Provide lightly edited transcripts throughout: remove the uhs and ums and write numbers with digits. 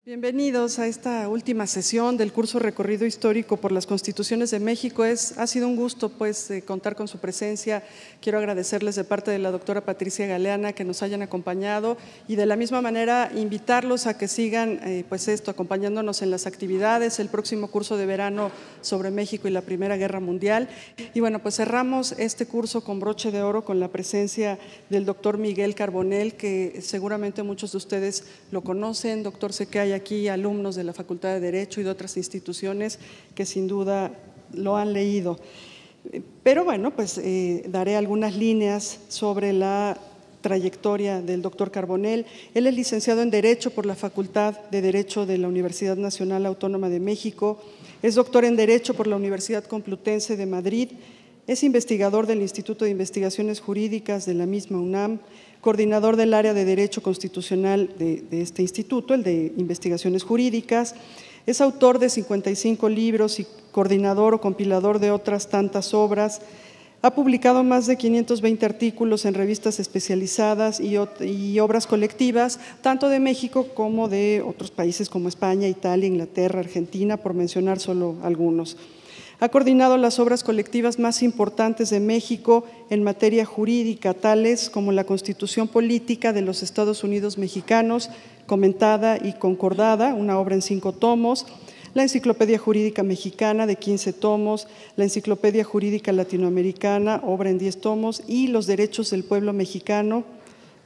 Bienvenidos a esta última sesión del curso Recorrido Histórico por las Constituciones de México. Ha sido un gusto contar con su presencia. Quiero agradecerles de parte de la doctora Patricia Galeana que nos hayan acompañado y de la misma manera invitarlos a que sigan acompañándonos en las actividades, el próximo curso de verano sobre México y la Primera Guerra Mundial. Y bueno, pues cerramos este curso con broche de oro con la presencia del doctor Miguel Carbonell, que seguramente muchos de ustedes lo conocen. Doctor, sé que hay aquí alumnos de la Facultad de Derecho y de otras instituciones que sin duda lo han leído. Pero bueno, daré algunas líneas sobre la trayectoria del doctor Carbonell. Él es licenciado en Derecho por la Facultad de Derecho de la Universidad Nacional Autónoma de México, es doctor en Derecho por la Universidad Complutense de Madrid, es investigador del Instituto de Investigaciones Jurídicas de la misma UNAM, coordinador del área de Derecho Constitucional de este instituto, el de Investigaciones Jurídicas, es autor de 55 libros y coordinador o compilador de otras tantas obras, ha publicado más de 520 artículos en revistas especializadas y obras colectivas, tanto de México como de otros países como España, Italia, Inglaterra, Argentina, por mencionar solo algunos. Ha coordinado las obras colectivas más importantes de México en materia jurídica, tales como la Constitución Política de los Estados Unidos Mexicanos, comentada y concordada, una obra en 5 tomos, la Enciclopedia Jurídica Mexicana de 15 tomos, la Enciclopedia Jurídica Latinoamericana, obra en 10 tomos, y Los Derechos del Pueblo Mexicano,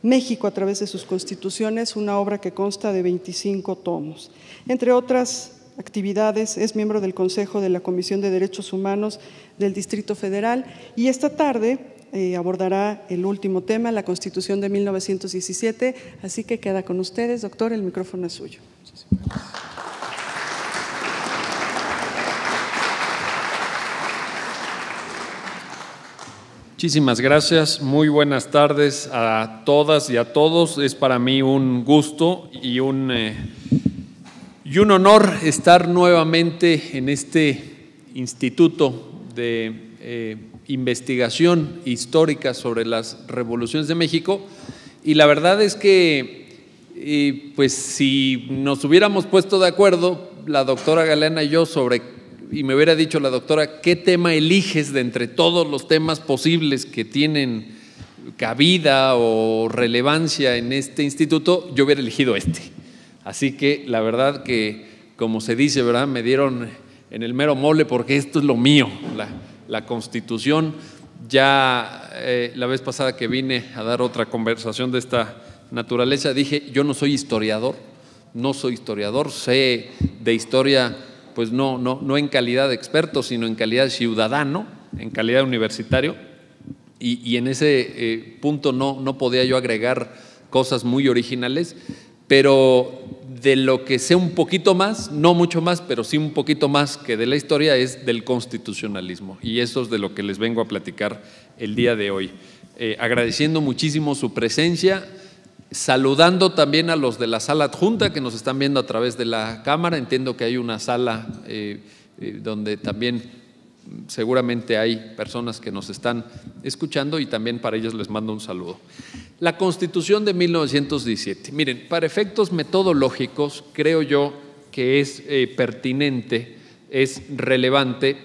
México a través de sus constituciones, una obra que consta de 25 tomos. Entre otras actividades, es miembro del Consejo de la Comisión de Derechos Humanos del Distrito Federal y esta tarde abordará el último tema, la Constitución de 1917, así que queda con ustedes, doctor, el micrófono es suyo. Muchísimas gracias, muy buenas tardes a todas y a todos. Es para mí un gusto y un honor estar nuevamente en este Instituto de Investigación Histórica sobre las Revoluciones de México. Y la verdad es que, si nos hubiéramos puesto de acuerdo, la doctora Galeana y yo, y me hubiera dicho la doctora, ¿qué tema eliges de entre todos los temas posibles que tienen cabida o relevancia en este instituto? Yo hubiera elegido este. Así que la verdad que, como se dice, ¿verdad?, me dieron en el mero mole porque esto es lo mío, la Constitución. Ya la vez pasada que vine a dar otra conversación de esta naturaleza dije, yo no soy historiador, sé de historia, pues no en calidad de experto, sino en calidad de ciudadano, en calidad de universitario, y en ese punto no podía yo agregar cosas muy originales, pero de lo que sé un poquito más, no mucho más, pero sí un poquito más que de la historia, es del constitucionalismo, y eso es de lo que les vengo a platicar el día de hoy. Agradeciendo muchísimo su presencia, saludando también a los de la sala adjunta que nos están viendo a través de la cámara. Entiendo que hay una sala donde también seguramente hay personas que nos están escuchando y también para ellos les mando un saludo. La Constitución de 1917. Miren, para efectos metodológicos creo yo que es pertinente, es relevante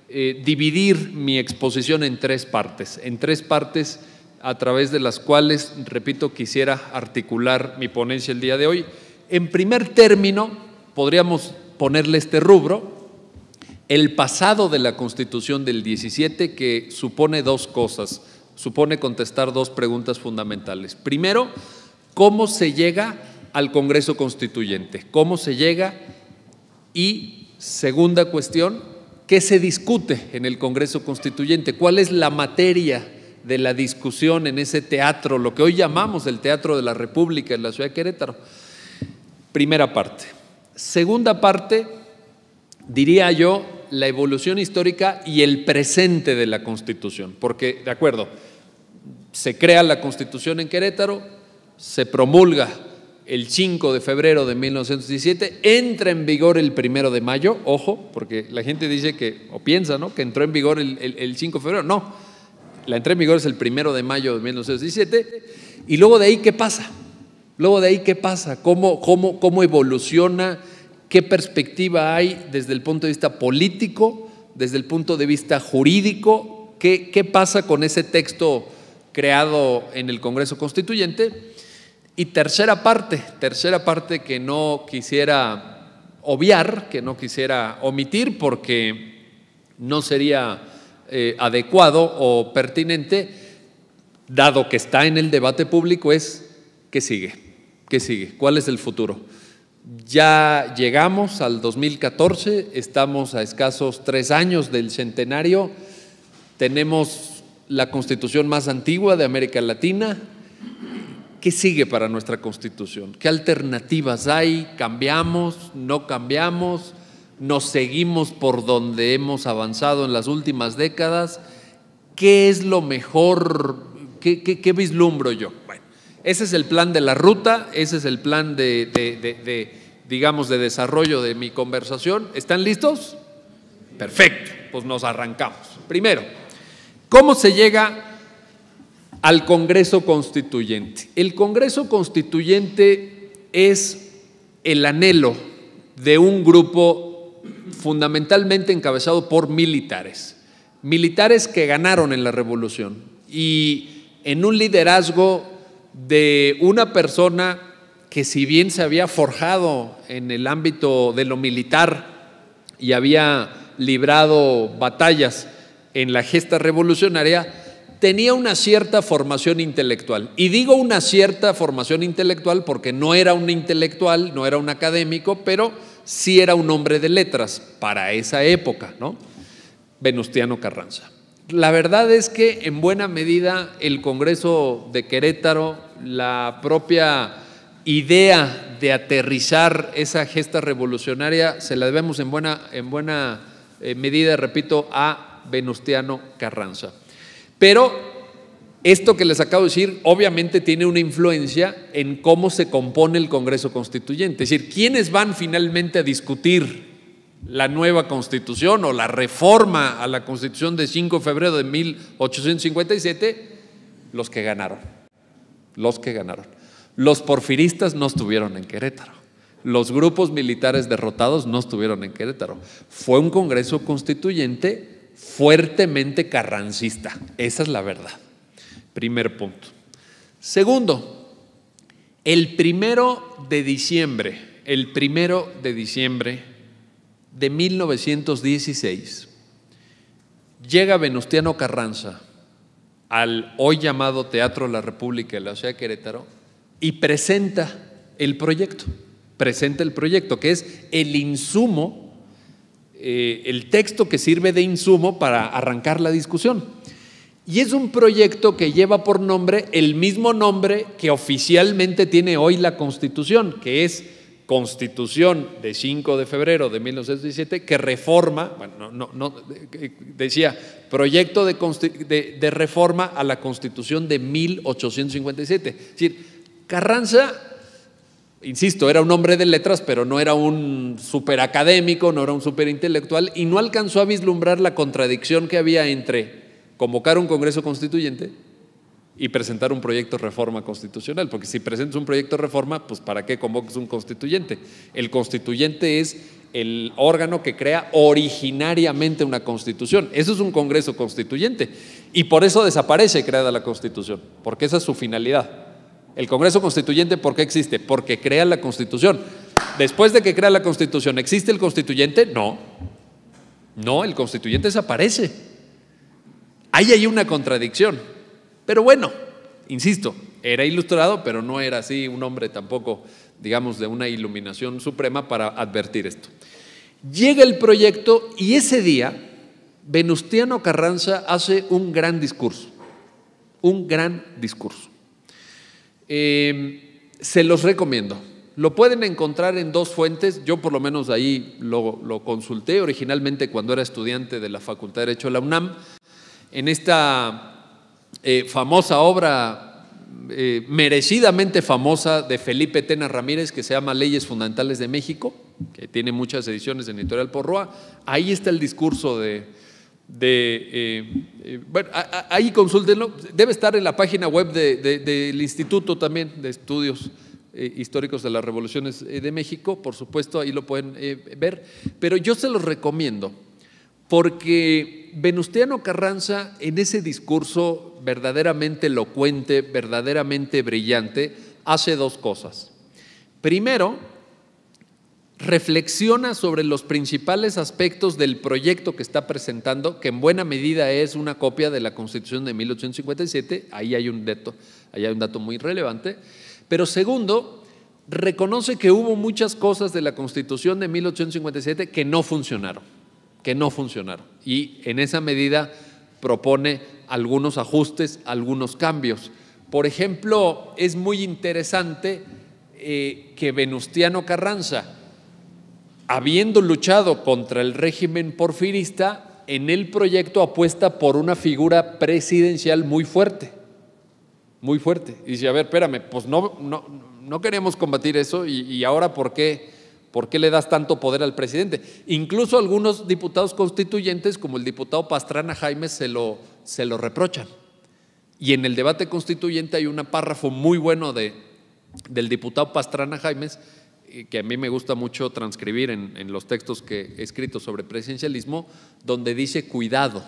dividir mi exposición en 3 partes, a través de las cuales, repito, quisiera articular mi ponencia el día de hoy. En primer término, podríamos ponerle este rubro: el pasado de la Constitución del 17, que supone 2 cosas, supone contestar 2 preguntas fundamentales. Primero, ¿cómo se llega al Congreso Constituyente? ¿Cómo se llega? Y segunda cuestión, ¿qué se discute en el Congreso Constituyente? ¿Cuál es la materia de la discusión en ese teatro, lo que hoy llamamos el Teatro de la República en la ciudad de Querétaro? Primera parte. Segunda parte, diría yo, la evolución histórica y el presente de la Constitución, porque, de acuerdo, se crea la Constitución en Querétaro, se promulga el 5 de febrero de 1917, entra en vigor el 1 de mayo, ojo, porque la gente dice que, o piensa, ¿no?, que entró en vigor el 5 de febrero, no, la entrada en vigor es el 1 de mayo de 1917, y luego de ahí, ¿qué pasa? Luego de ahí, ¿qué pasa? ¿Cómo evoluciona? ¿Qué perspectiva hay desde el punto de vista político, desde el punto de vista jurídico? ¿Qué pasa con ese texto creado en el Congreso Constituyente? Y tercera parte que no quisiera obviar, que no quisiera omitir porque no sería adecuado o pertinente, dado que está en el debate público, es ¿qué sigue? ¿Qué sigue? ¿Cuál es el futuro? Ya llegamos al 2014, estamos a escasos 3 años del centenario, tenemos la Constitución más antigua de América Latina. ¿Qué sigue para nuestra Constitución? ¿Qué alternativas hay? ¿Cambiamos? ¿No cambiamos? ¿Nos seguimos por donde hemos avanzado en las últimas décadas? ¿Qué es lo mejor? ¿Qué vislumbro yo? Bueno, ese es el plan de la ruta, ese es el plan digamos, de desarrollo de mi conversación. ¿Están listos? Perfecto, pues nos arrancamos. Primero, ¿cómo se llega al Congreso Constituyente? El Congreso Constituyente es el anhelo de un grupo fundamentalmente encabezado por militares que ganaron en la revolución y en un liderazgo de una persona que, si bien se había forjado en el ámbito de lo militar y había librado batallas en la gesta revolucionaria, tenía una cierta formación intelectual. Y digo una cierta formación intelectual porque no era un intelectual, no era un académico, pero sí era un hombre de letras para esa época, ¿no? Venustiano Carranza. La verdad es que en buena medida el Congreso de Querétaro, la propia idea de aterrizar esa gesta revolucionaria, se la debemos en buena medida, repito, a Venustiano Carranza. Pero esto que les acabo de decir obviamente tiene una influencia en cómo se compone el Congreso Constituyente. Es decir, ¿quiénes van finalmente a discutir la nueva Constitución o la reforma a la Constitución de 5 de febrero de 1857? Los que ganaron. Los porfiristas no estuvieron en Querétaro. Los grupos militares derrotados no estuvieron en Querétaro. Fue un Congreso Constituyente fuertemente carrancista. Esa es la verdad. Primer punto. Segundo, el primero de diciembre de 1916 llega Venustiano Carranza al hoy llamado Teatro La República de la ciudad de Querétaro y presenta el proyecto, que es el insumo, el texto que sirve de insumo para arrancar la discusión. Y es un proyecto que lleva por nombre el mismo nombre que oficialmente tiene hoy la Constitución, que es Constitución de 5 de febrero de 1917, que reforma, decía proyecto de reforma a la Constitución de 1857. Es decir, Carranza, insisto, era un hombre de letras, pero no era un superacadémico, no era un superintelectual, y no alcanzó a vislumbrar la contradicción que había entre convocar un Congreso Constituyente y presentar un proyecto de reforma constitucional, porque si presentas un proyecto de reforma, pues ¿para qué convoques un constituyente? El constituyente es el órgano que crea originariamente una constitución. Eso es un Congreso Constituyente, y por eso desaparece creada la Constitución, porque esa es su finalidad. El Congreso Constituyente, ¿por qué existe? Porque crea la Constitución. Después de que crea la Constitución, ¿existe el constituyente? No, el constituyente desaparece. Hay ahí una contradicción. Pero bueno, insisto, era ilustrado, pero no era así un hombre tampoco, digamos, de una iluminación suprema para advertir esto. Llega el proyecto y ese día Venustiano Carranza hace un gran discurso. Se los recomiendo. Lo pueden encontrar en 2 fuentes. Yo por lo menos ahí lo consulté originalmente cuando era estudiante de la Facultad de Derecho de la UNAM, en esta famosa obra, merecidamente famosa, de Felipe Tena Ramírez, que se llama Leyes Fundamentales de México, que tiene muchas ediciones en Editorial Porrúa. Ahí está el discurso bueno, ahí consúltenlo. Debe estar en la página web del Instituto también de Estudios históricos de las revoluciones de México, por supuesto, ahí lo pueden ver, pero yo se los recomiendo, porque Venustiano Carranza, en ese discurso verdaderamente elocuente, verdaderamente brillante, hace dos cosas. Primero, reflexiona sobre los principales aspectos del proyecto que está presentando, que en buena medida es una copia de la Constitución de 1857, ahí hay un dato muy relevante. Pero segundo, reconoce que hubo muchas cosas de la Constitución de 1857 que no funcionaron, y en esa medida propone algunos ajustes, algunos cambios. Por ejemplo, es muy interesante que Venustiano Carranza, habiendo luchado contra el régimen porfirista, en el proyecto apuesta por una figura presidencial muy fuerte. Y dice, a ver, espérame, pues no queremos combatir eso y ahora ¿por qué le das tanto poder al presidente? Incluso algunos diputados constituyentes, como el diputado Pastrana Jaimes, se lo reprochan. Y en el debate constituyente hay un párrafo muy bueno del diputado Pastrana Jaimes, que a mí me gusta mucho transcribir en los textos que he escrito sobre presidencialismo, donde dice cuidado,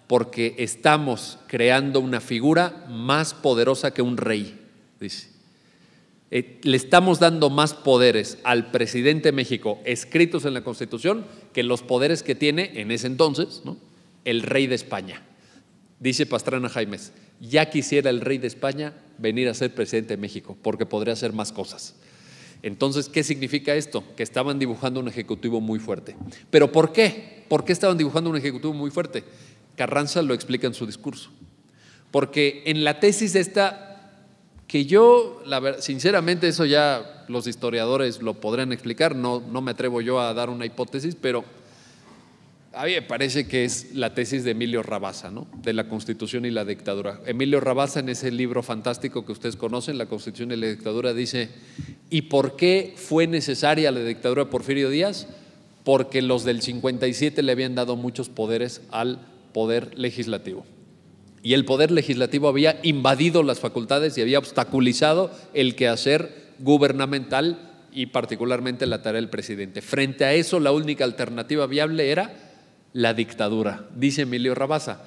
porque estamos creando una figura más poderosa que un rey, dice. Le estamos dando más poderes al presidente de México escritos en la Constitución que los poderes que tiene en ese entonces, ¿no?, el rey de España. Dice Pastrana Jaimes, ya quisiera el rey de España venir a ser presidente de México, porque podría hacer más cosas. Entonces, ¿qué significa esto? Que estaban dibujando un ejecutivo muy fuerte. ¿Pero por qué? ¿Por qué estaban dibujando un ejecutivo muy fuerte? Carranza lo explica en su discurso. Porque en la tesis esta, que yo, sinceramente, eso ya los historiadores lo podrán explicar, no me atrevo yo a dar una hipótesis, pero a mí me parece que es la tesis de Emilio Rabasa, ¿no?, de la Constitución y la dictadura. Emilio Rabasa, en ese libro fantástico que ustedes conocen, La Constitución y la dictadura, dice, ¿y por qué fue necesaria la dictadura de Porfirio Díaz? Porque los del 57 le habían dado muchos poderes al poder legislativo. Y el poder legislativo había invadido las facultades y había obstaculizado el quehacer gubernamental y particularmente la tarea del presidente. Frente a eso, la única alternativa viable era la dictadura, dice Emilio Rabasa.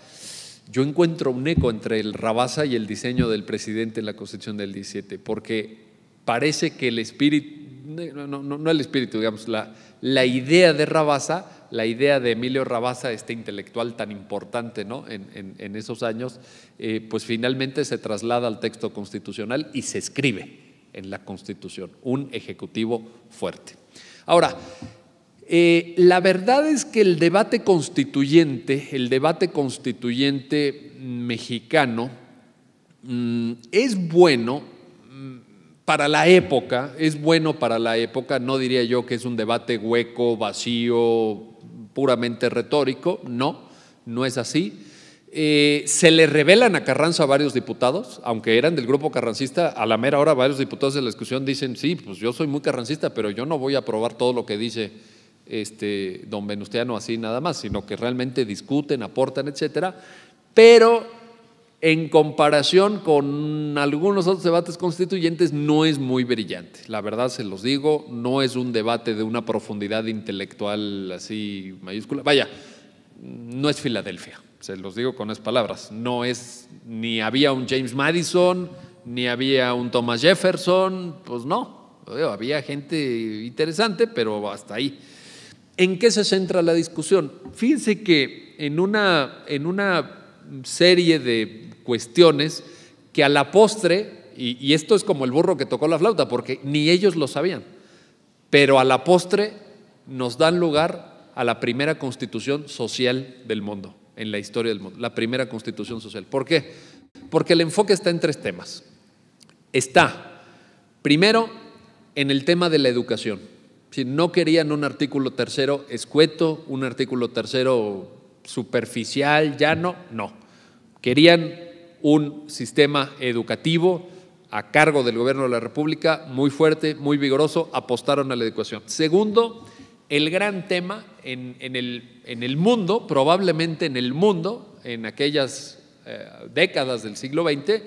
Yo encuentro un eco entre el Rabasa y el diseño del presidente en la Constitución del 17, porque parece que el espíritu, no el espíritu, digamos, la idea de Rabasa, la idea de Emilio Rabasa, este intelectual tan importante, ¿no?, en esos años, pues finalmente se traslada al texto constitucional y se escribe en la Constitución, un ejecutivo fuerte. Ahora, la verdad es que el debate constituyente mexicano es bueno para la época, no diría yo que es un debate hueco, vacío, puramente retórico, no es así. Se le revelan a Carranza varios diputados, aunque eran del grupo carrancista, a la mera hora varios diputados de la discusión dicen, sí, pues yo soy muy carrancista, pero yo no voy a aprobar todo lo que dice don Venustiano así nada más, sino que realmente discuten, aportan, etcétera, pero en comparación con algunos otros debates constituyentes no es muy brillante. La verdad se los digo, no es un debate de una profundidad intelectual así mayúscula. Vaya, no es Filadelfia, se los digo con esas palabras. No es, ni había un James Madison, ni había un Thomas Jefferson, pues no. Había gente interesante, pero hasta ahí. ¿En qué se centra la discusión? Fíjense que en una serie de cuestiones que a la postre, y esto es como el burro que tocó la flauta, porque ni ellos lo sabían, pero a la postre nos dan lugar a la primera constitución social del mundo, en la historia del mundo, la primera constitución social. ¿Por qué? Porque el enfoque está en tres temas. Está, primero, en el tema de la educación. Si no querían un artículo tercero escueto, un artículo tercero superficial, llano, no. Querían un sistema educativo a cargo del gobierno de la República muy fuerte, muy vigoroso, apostaron a la educación. Segundo, el gran tema en el mundo, probablemente en el mundo, en aquellas décadas del siglo XX,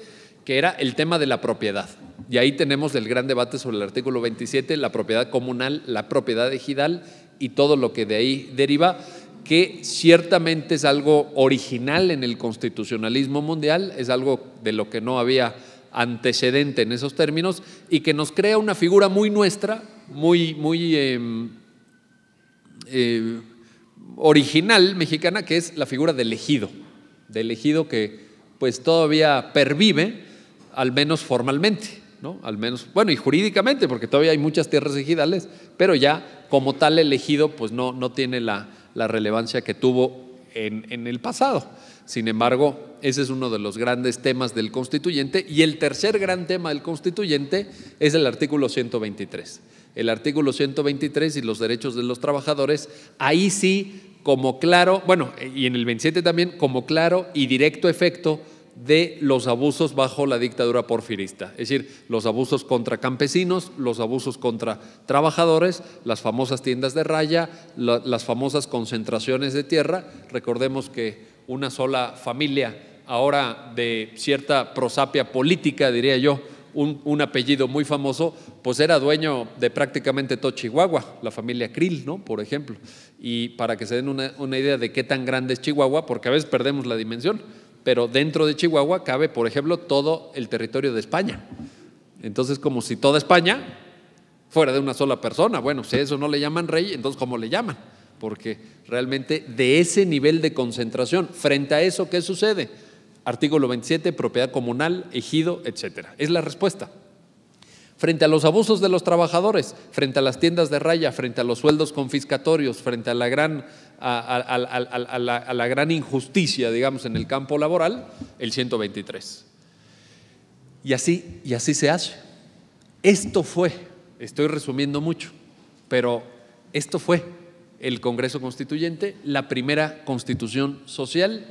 que era el tema de la propiedad. Y ahí tenemos el gran debate sobre el artículo 27, la propiedad comunal, la propiedad ejidal y todo lo que de ahí deriva, que ciertamente es algo original en el constitucionalismo mundial, es algo de lo que no había antecedente en esos términos y que nos crea una figura muy nuestra, muy original mexicana, que es la figura del ejido que pues todavía pervive, al menos formalmente, ¿no? Al menos, bueno, y jurídicamente, porque todavía hay muchas tierras ejidales, pero ya como tal el ejido pues no tiene la relevancia que tuvo en el pasado. Sin embargo, ese es uno de los grandes temas del constituyente, y el tercer gran tema del constituyente es el artículo 123. El artículo 123 y los derechos de los trabajadores, ahí sí, como claro, bueno, y en el 27 también, como claro y directo efecto de los abusos bajo la dictadura porfirista, es decir, los abusos contra campesinos, los abusos contra trabajadores, las famosas tiendas de raya, las famosas concentraciones de tierra. Recordemos que una sola familia, ahora de cierta prosapia política, diría yo, un apellido muy famoso, pues era dueño de prácticamente todo Chihuahua, la familia Krill, ¿no? Por ejemplo. Y para que se den una idea de qué tan grande es Chihuahua, porque a veces perdemos la dimensión, pero dentro de Chihuahua cabe, por ejemplo, todo el territorio de España. Entonces, como si toda España fuera de una sola persona. Bueno, si a eso no le llaman rey, entonces ¿cómo le llaman? Porque realmente de ese nivel de concentración, frente a eso, ¿qué sucede? Artículo 27, propiedad comunal, ejido, etcétera. Es la respuesta. Frente a los abusos de los trabajadores, frente a las tiendas de raya, frente a los sueldos confiscatorios, frente a la gran injusticia, digamos, en el campo laboral, el 123. Y así se hace. Esto fue, estoy resumiendo mucho, pero esto fue el Congreso Constituyente, la primera constitución social.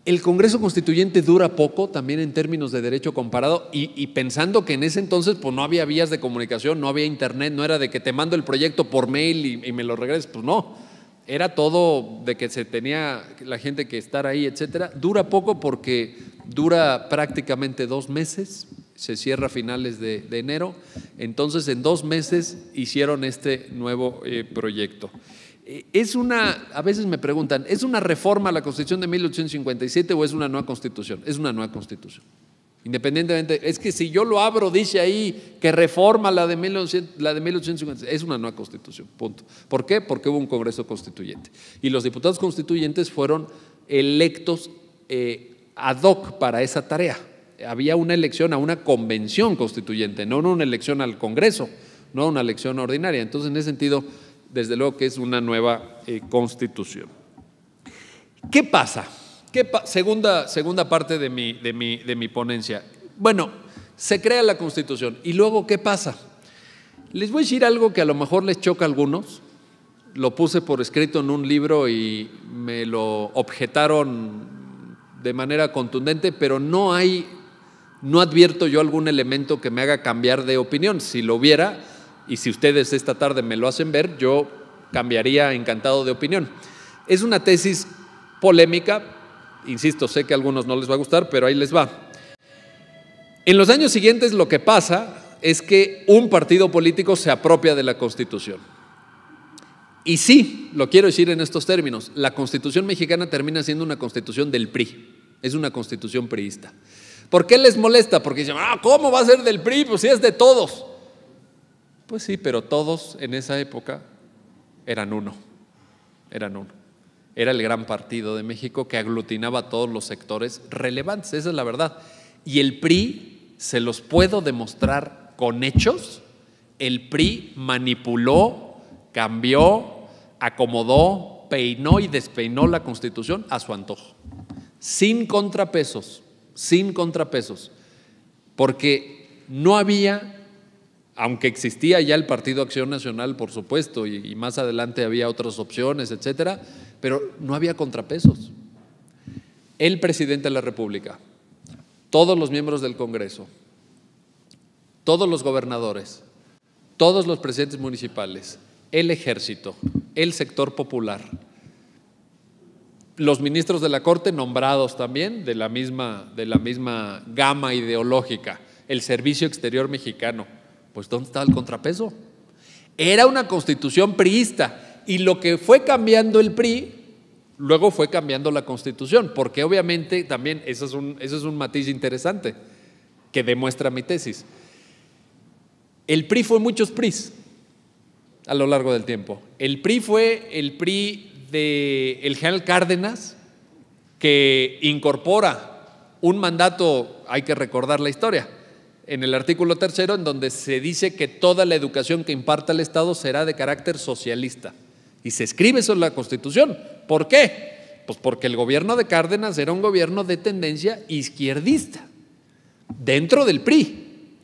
El Congreso Constituyente dura poco también en términos de derecho comparado, y pensando que en ese entonces pues no había vías de comunicación, no había internet, no era de que te mando el proyecto por mail y me lo regreses, pues no, era todo de que se tenía la gente que estar ahí, etcétera. Dura poco porque dura prácticamente 2 meses, se cierra a finales de enero, entonces en 2 meses hicieron este nuevo proyecto. A veces me preguntan, ¿es una reforma a la Constitución de 1857 o es una nueva Constitución? Es una nueva Constitución. Independientemente, es que si yo lo abro, dice ahí que reforma la de 1857, es una nueva Constitución, punto. ¿Por qué? Porque hubo un Congreso Constituyente. Y los diputados constituyentes fueron electos ad hoc para esa tarea. Había una elección a una convención constituyente, no una elección al Congreso, no una elección ordinaria. Entonces, en ese sentido, desde luego que es una nueva constitución. ¿Qué pasa? Segunda parte de mi ponencia. Bueno, se crea la Constitución y luego ¿qué pasa? Les voy a decir algo que a lo mejor les choca a algunos. Lo puse por escrito en un libro y me lo objetaron de manera contundente, pero no advierto yo algún elemento que me haga cambiar de opinión. Si lo hubiera, y si ustedes esta tarde me lo hacen ver, yo cambiaría encantado de opinión. Es una tesis polémica, insisto, sé que a algunos no les va a gustar, pero ahí les va. En los años siguientes lo que pasa es que un partido político se apropia de la Constitución. Y sí, lo quiero decir en estos términos, la Constitución mexicana termina siendo una constitución del PRI, es una constitución priista. ¿Por qué les molesta? Porque dicen, ¿cómo va a ser del PRI? Pues si es de todos. Pues sí, pero todos en esa época eran uno. Era el gran partido de México que aglutinaba a todos los sectores relevantes, esa es la verdad. Y el PRI, se los puedo demostrar con hechos, el PRI manipuló, cambió, acomodó, peinó y despeinó la Constitución a su antojo, sin contrapesos, porque no había, aunque existía ya el Partido Acción Nacional, por supuesto, y más adelante había otras opciones, etcétera, pero no había contrapesos. El presidente de la República, todos los miembros del Congreso, todos los gobernadores, todos los presidentes municipales, el ejército, el sector popular, los ministros de la Corte nombrados también de la misma gama ideológica, el servicio exterior mexicano. Pues ¿dónde estaba el contrapeso? Era una constitución priista y lo que fue cambiando el PRI, luego fue cambiando la constitución, porque obviamente también eso es un matiz interesante que demuestra mi tesis. El PRI fue muchos PRIs a lo largo del tiempo. El PRI fue el PRI del general Cárdenas, que incorpora un mandato, hay que recordar la historia, en el artículo 3, en donde se dice que toda la educación que imparta el Estado será de carácter socialista. Y se escribe eso en la Constitución. ¿Por qué? Pues porque el gobierno de Cárdenas era un gobierno de tendencia izquierdista, dentro del PRI.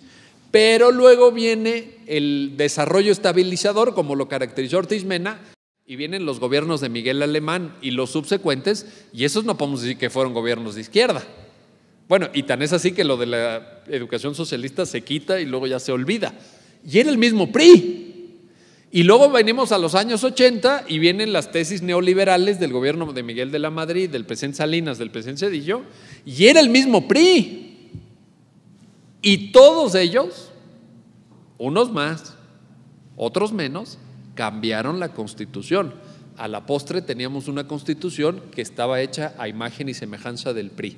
Pero luego viene el desarrollo estabilizador, como lo caracterizó Ortiz Mena, y vienen los gobiernos de Miguel Alemán y los subsecuentes, y esos no podemos decir que fueron gobiernos de izquierda. Bueno, y tan es así que lo de la educación socialista se quita y luego ya se olvida. Y era el mismo PRI. Y luego venimos a los años 80 y vienen las tesis neoliberales del gobierno de Miguel de la Madrid, del presidente Salinas, del presidente Zedillo, y era el mismo PRI. Y todos ellos, unos más, otros menos, cambiaron la Constitución. A la postre teníamos una Constitución que estaba hecha a imagen y semejanza del PRI.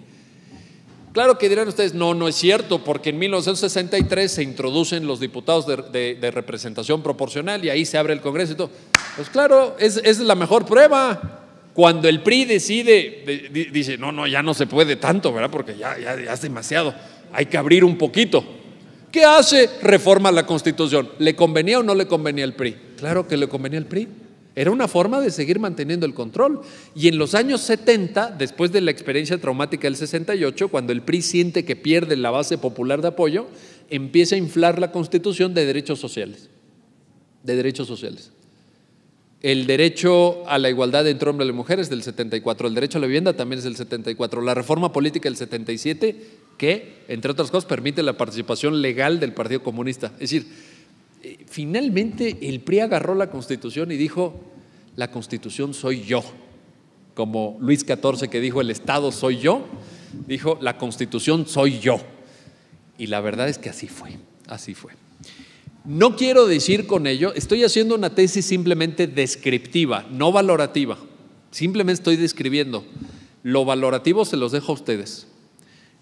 Claro que dirán ustedes, no es cierto, porque en 1963 se introducen los diputados de representación proporcional y ahí se abre el Congreso y todo. Pues claro, es la mejor prueba. Cuando el PRI dice, no, ya no se puede tanto, ¿verdad? Porque ya es demasiado, hay que abrir un poquito. ¿Qué hace? Reforma la Constitución. ¿Le convenía o no le convenía al PRI? Claro que le convenía al PRI. Era una forma de seguir manteniendo el control. Y en los años 70, después de la experiencia traumática del 68, cuando el PRI siente que pierde la base popular de apoyo, empieza a inflar la Constitución de derechos sociales. De derechos sociales. El derecho a la igualdad entre hombres y mujeres del 74, el derecho a la vivienda también es del 74, la reforma política del 77, que, entre otras cosas, permite la participación legal del Partido Comunista. Es decir, finalmente el PRI agarró la Constitución y dijo, la Constitución soy yo. Como Luis XIV, que dijo, el Estado soy yo, dijo, la Constitución soy yo. Y la verdad es que así fue, así fue. No quiero decir con ello, estoy haciendo una tesis simplemente descriptiva, no valorativa. Simplemente estoy describiendo. Lo valorativo se los dejo a ustedes.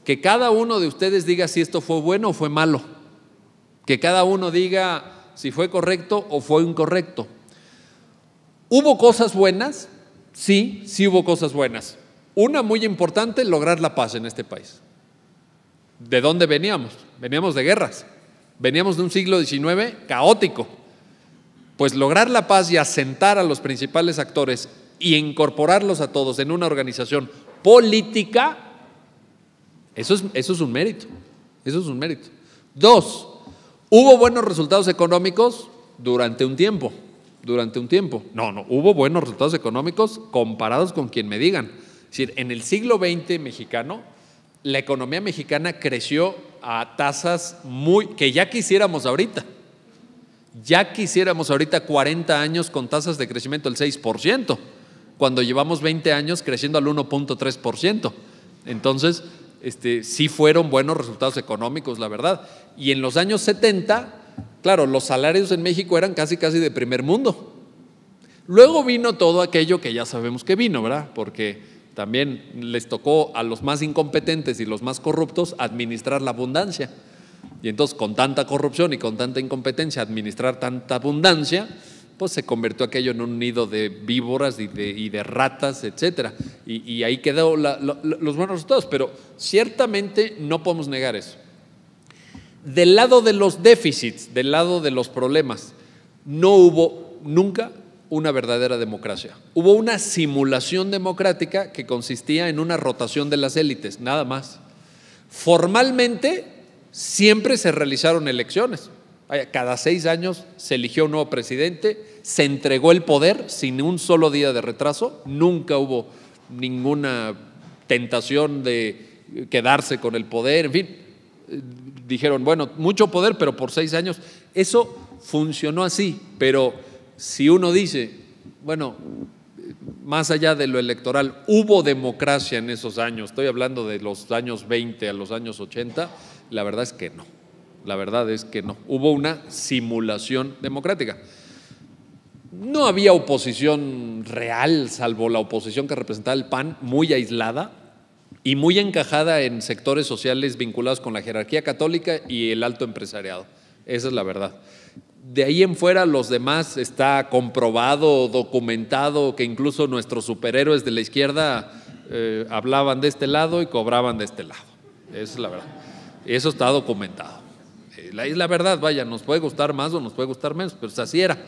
Que cada uno de ustedes diga si esto fue bueno o fue malo. Que cada uno diga si fue correcto o fue incorrecto. ¿Hubo cosas buenas? Sí hubo cosas buenas. Una muy importante, lograr la paz en este país. ¿De dónde veníamos? Veníamos de guerras. Veníamos de un siglo XIX caótico. Pues lograr la paz y asentar a los principales actores y incorporarlos a todos en una organización política, eso es un mérito. Eso es un mérito. 2, ¿hubo buenos resultados económicos? Durante un tiempo. No, hubo buenos resultados económicos comparados con quien me digan. Es decir, en el siglo XX mexicano, la economía mexicana creció a tasas que ya quisiéramos ahorita. Ya quisiéramos ahorita 40 años con tasas de crecimiento del 6%, cuando llevamos 20 años creciendo al 1.3%. Entonces, sí fueron buenos resultados económicos, la verdad. Y en los años 70, claro, los salarios en México eran casi de primer mundo. Luego vino todo aquello que ya sabemos que vino, ¿verdad? Porque también les tocó a los más incompetentes y los más corruptos administrar la abundancia. Y entonces, con tanta corrupción y con tanta incompetencia, administrar tanta abundancia, pues se convirtió aquello en un nido de víboras y de ratas, etcétera. Y ahí quedó los buenos resultados, pero ciertamente no podemos negar eso. Del lado de los déficits, del lado de los problemas, no hubo nunca una verdadera democracia. Hubo una simulación democrática que consistía en una rotación de las élites, nada más. Formalmente, siempre se realizaron elecciones. Cada 6 años se eligió un nuevo presidente, se entregó el poder sin un solo día de retraso, nunca hubo ninguna tentación de quedarse con el poder, en fin. Dijeron, bueno, mucho poder, pero por 6 años. Eso funcionó así, pero si uno dice, bueno, más allá de lo electoral, hubo democracia en esos años, estoy hablando de los años 20 a los años 80, La verdad es que no. La verdad es que no. Hubo una simulación democrática. No había oposición real, salvo la oposición que representaba el PAN, muy aislada y muy encajada en sectores sociales vinculados con la jerarquía católica y el alto empresariado. Esa es la verdad. De ahí en fuera, los demás está comprobado, documentado, que incluso nuestros superhéroes de la izquierda hablaban de este lado y cobraban de este lado. Esa es la verdad. Eso está documentado. Es la verdad, vaya, nos puede gustar más o nos puede gustar menos, pero así era.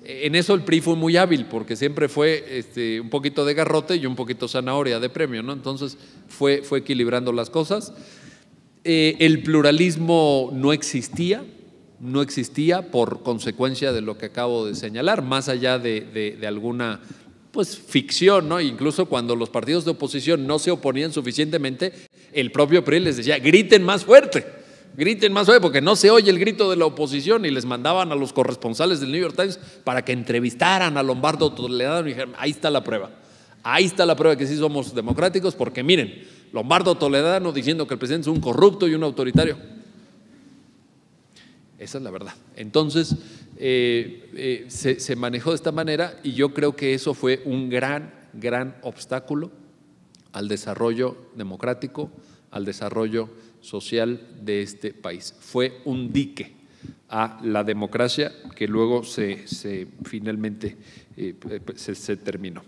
En eso el PRI fue muy hábil, porque siempre fue un poquito de garrote y un poquito zanahoria de premio, ¿no? Entonces fue equilibrando las cosas. El pluralismo no existía por consecuencia de lo que acabo de señalar, más allá de alguna ficción, ¿no? Incluso cuando los partidos de oposición no se oponían suficientemente, el propio PRI les decía: griten más fuerte, porque no se oye el grito de la oposición, y les mandaban a los corresponsales del New York Times para que entrevistaran a Lombardo Toledano y dijeran: ahí está la prueba de que sí somos democráticos, porque miren, Lombardo Toledano diciendo que el presidente es un corrupto y un autoritario. Esa es la verdad. Entonces se manejó de esta manera, y yo creo que eso fue un gran obstáculo al desarrollo democrático, al desarrollo social de este país. Fue un dique a la democracia que luego finalmente se terminó.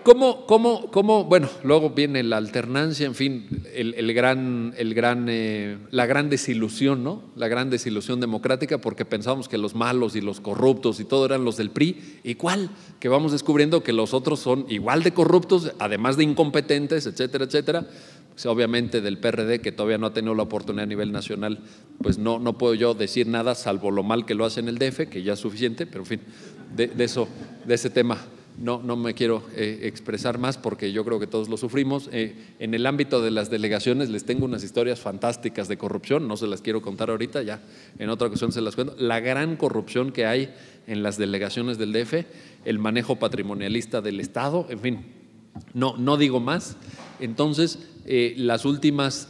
Bueno, luego viene la alternancia, en fin, la gran desilusión, ¿no? La gran desilusión democrática, porque pensábamos que los malos y los corruptos y todo eran los del PRI. ¿Y cuál? Que vamos descubriendo que los otros son igual de corruptos, además de incompetentes, etcétera, etcétera. Pues obviamente del PRD, que todavía no ha tenido la oportunidad a nivel nacional, pues no puedo yo decir nada, salvo lo mal que lo hace en el DF, que ya es suficiente, pero en fin, de ese tema no me quiero expresar más, porque yo creo que todos lo sufrimos. En el ámbito de las delegaciones les tengo unas historias fantásticas de corrupción, no se las quiero contar ahorita, ya en otra ocasión se las cuento. La gran corrupción que hay en las delegaciones del DF, el manejo patrimonialista del Estado, en fin, no digo más. Entonces, las últimas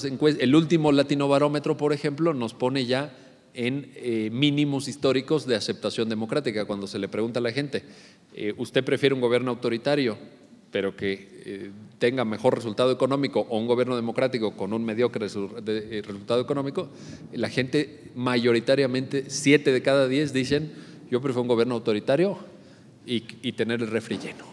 encuestas, el último Latinobarómetro, por ejemplo, nos pone ya en mínimos históricos de aceptación democrática. Cuando se le pregunta a la gente: ¿usted prefiere un gobierno autoritario pero que tenga mejor resultado económico, o un gobierno democrático con un mediocre resultado económico? La gente mayoritariamente, 7 de cada 10 dicen: yo prefiero un gobierno autoritario y tener el refri lleno.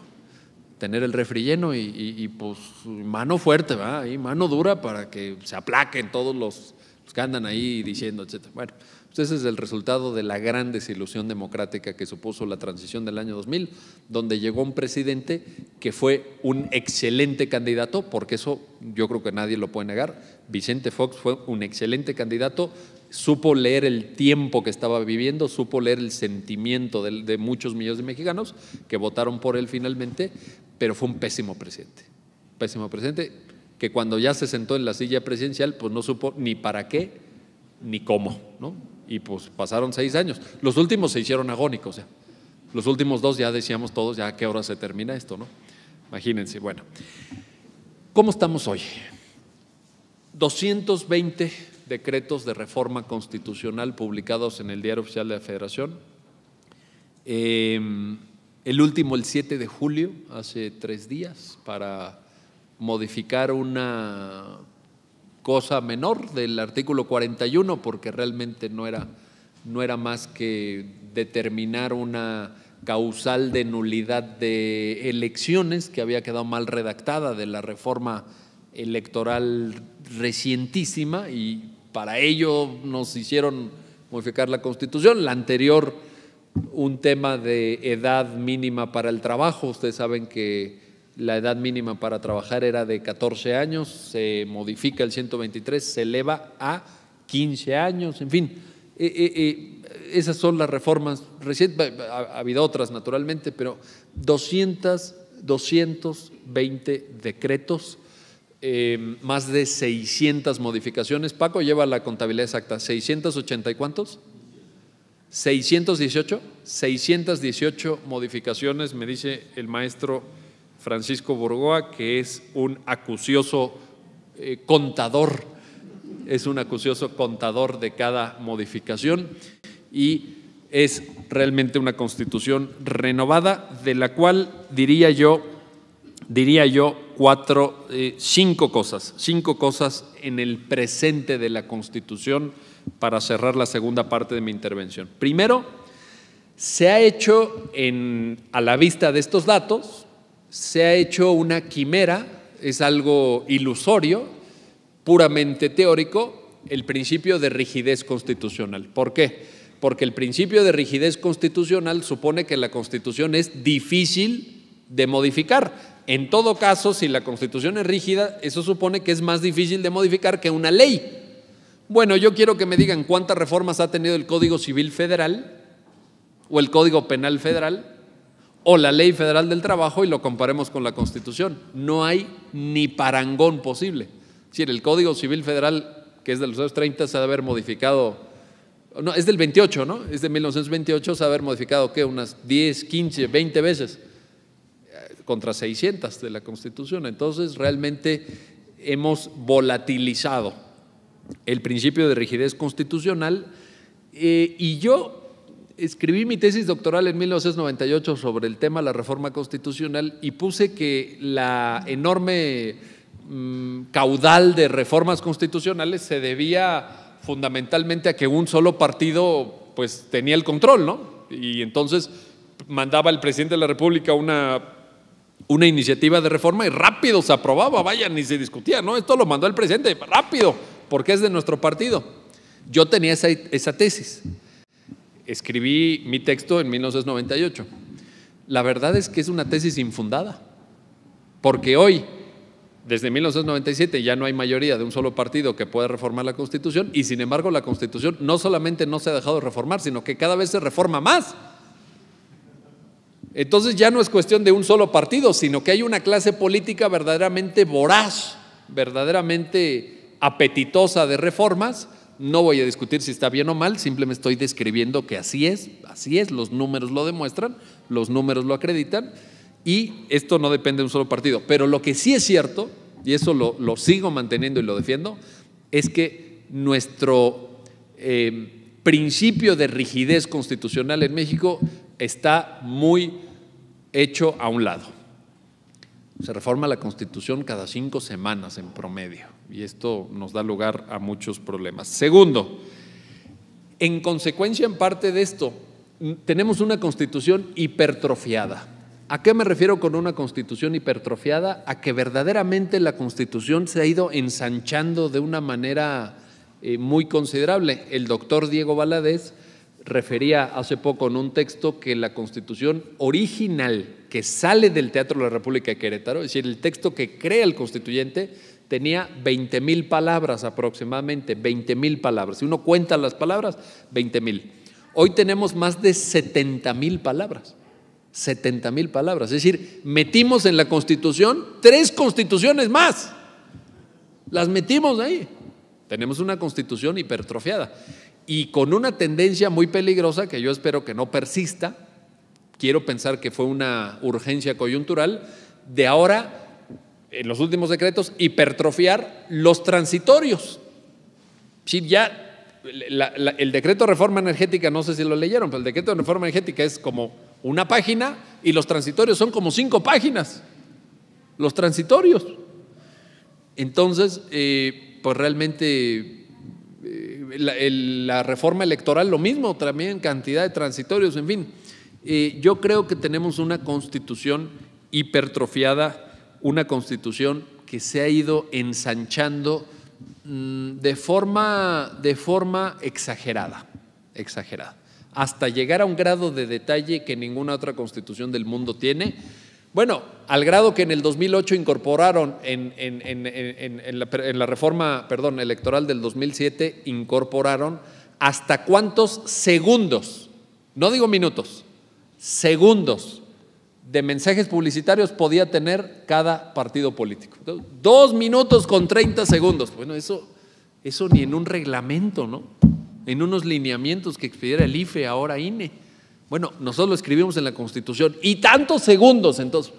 Y pues mano fuerte, ¿verdad? Y mano dura para que se aplaquen todos los que andan ahí diciendo, etcétera. Bueno, pues ese es el resultado de la gran desilusión democrática que supuso la transición del año 2000, donde llegó un presidente que fue un excelente candidato, porque eso yo creo que nadie lo puede negar. Vicente Fox fue un excelente candidato, supo leer el tiempo que estaba viviendo, supo leer el sentimiento de muchos millones de mexicanos que votaron por él finalmente, pero fue un pésimo presidente, que cuando ya se sentó en la silla presidencial, pues no supo ni para qué ni cómo, ¿no? Y pues pasaron 6 años. Los últimos se hicieron agónicos, ya. Los últimos 2 ya decíamos todos: ya a qué hora se termina esto, ¿no? Imagínense. Bueno, ¿cómo estamos hoy? 220 decretos de reforma constitucional publicados en el Diario Oficial de la Federación. El último, el 7 de julio, hace 3 días, para modificar una cosa menor del artículo 41, porque realmente no era más que determinar una causal de nulidad de elecciones que había quedado mal redactada de la reforma electoral recientísima, y para ello nos hicieron modificar la Constitución. La anterior, un tema de edad mínima para el trabajo. Ustedes saben que la edad mínima para trabajar era de 14 años, se modifica el 123, se eleva a 15 años, en fin. Esas son las reformas recientes. Ha habido otras, naturalmente, pero 220 decretos, más de 600 modificaciones. Paco lleva la contabilidad exacta. ¿680 y cuántos? 618 modificaciones, me dice el maestro Francisco Burgoa, que es un acucioso contador es un acucioso contador de cada modificación y es realmente una Constitución renovada, de la cual diría yo cinco cosas en el presente de la Constitución para cerrar la segunda parte de mi intervención. Primero, se ha hecho, a la vista de estos datos, se ha hecho una quimera, es algo ilusorio, puramente teórico, el principio de rigidez constitucional. ¿Por qué? Porque el principio de rigidez constitucional supone que la Constitución es difícil de modificar. En todo caso, si la Constitución es rígida, eso supone que es más difícil de modificar que una ley. Bueno, yo quiero que me digan cuántas reformas ha tenido el Código Civil Federal o el Código Penal Federal o la Ley Federal del Trabajo y lo comparemos con la Constitución. No hay ni parangón posible. Es decir, el Código Civil Federal, que es de los años 30, se ha de haber modificado, no, es del 28, ¿no? Es de 1928, se ha de haber modificado, ¿qué? Unas 10, 15, 20 veces contra 600 de la Constitución. Entonces, realmente hemos volatilizado el principio de rigidez constitucional y yo escribí mi tesis doctoral en 1998 sobre el tema de la reforma constitucional y puse que la enorme caudal de reformas constitucionales se debía fundamentalmente a que un solo partido pues tenía el control, ¿no? Y entonces mandaba el presidente de la República una iniciativa de reforma y rápido se aprobaba, vaya, ni se discutía, ¿no? Esto lo mandó el presidente, rápido, porque es de nuestro partido. Yo tenía esa tesis. Escribí mi texto en 1998. La verdad es que es una tesis infundada, porque hoy, desde 1997, ya no hay mayoría de un solo partido que pueda reformar la Constitución y sin embargo la Constitución no solamente no se ha dejado de reformar, sino que cada vez se reforma más. Entonces ya no es cuestión de un solo partido, sino que hay una clase política verdaderamente voraz, verdaderamente apetitosa de reformas. No voy a discutir si está bien o mal, simplemente estoy describiendo que así es, los números lo demuestran, los números lo acreditan y esto no depende de un solo partido. Pero lo que sí es cierto, y eso lo sigo manteniendo y lo defiendo, es que nuestro principio de rigidez constitucional en México está muy hecho a un lado. Se reforma la Constitución cada 5 semanas en promedio y esto nos da lugar a muchos problemas. Segundo, en consecuencia en parte de esto, tenemos una Constitución hipertrofiada. ¿A qué me refiero con una Constitución hipertrofiada? A que verdaderamente la Constitución se ha ido ensanchando de una manera muy considerable. El doctor Diego Valadez refería hace poco en un texto que la Constitución original que sale del Teatro de la República de Querétaro, es decir, el texto que crea el constituyente, tenía 20,000 palabras aproximadamente, 20,000 palabras. Si uno cuenta las palabras, 20,000. Hoy tenemos más de 70,000 palabras. 70,000 palabras. Es decir, metimos en la Constitución 3 constituciones más. Las metimos ahí. Tenemos una Constitución hipertrofiada y con una tendencia muy peligrosa que yo espero que no persista. Quiero pensar que fue una urgencia coyuntural de ahora, en los últimos decretos, hipertrofiar los transitorios. Sí, ya el decreto de reforma energética, no sé si lo leyeron, pero el decreto de reforma energética es como una página y los transitorios son como 5 páginas. Los transitorios. Entonces, pues realmente la reforma electoral lo mismo, también cantidad de transitorios, en fin. Yo creo que tenemos una Constitución hipertrofiada, una Constitución que se ha ido ensanchando de forma exagerada, hasta llegar a un grado de detalle que ninguna otra Constitución del mundo tiene. Bueno, al grado que en el 2008 incorporaron en la reforma, electoral del 2007, incorporaron hasta cuántos segundos, no digo minutos, segundos de mensajes publicitarios podía tener cada partido político. 2 minutos con 30 segundos. Bueno, eso ni en un reglamento, ¿no? En unos lineamientos que expidiera el IFE, ahora INE. Bueno, nosotros lo escribimos en la Constitución y tantos segundos entonces,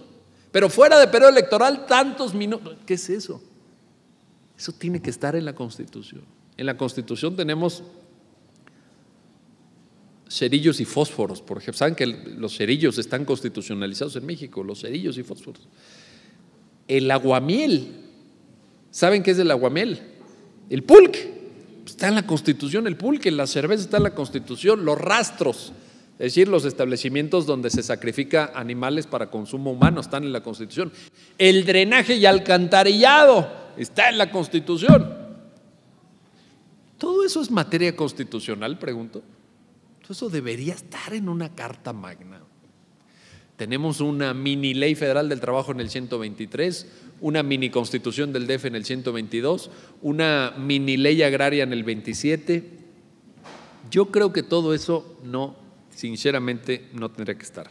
pero fuera de periodo electoral tantos minutos. ¿Qué es eso? Eso tiene que estar en la Constitución. En la Constitución tenemos cerillos y fósforos, por ejemplo. Saben que los cerillos están constitucionalizados en México, los cerillos y fósforos. El aguamiel, ¿saben qué es el aguamiel? El pulque, está en la Constitución el pulque, la cerveza está en la Constitución, los rastros, es decir, los establecimientos donde se sacrifica animales para consumo humano están en la Constitución. El drenaje y alcantarillado está en la Constitución. ¿Todo eso es materia constitucional, pregunto? Todo eso debería estar en una Carta Magna. Tenemos una mini ley federal del trabajo en el 123, una mini constitución del DF en el 122, una mini ley agraria en el 27. Yo creo que todo eso no, sinceramente, no tendría que estar.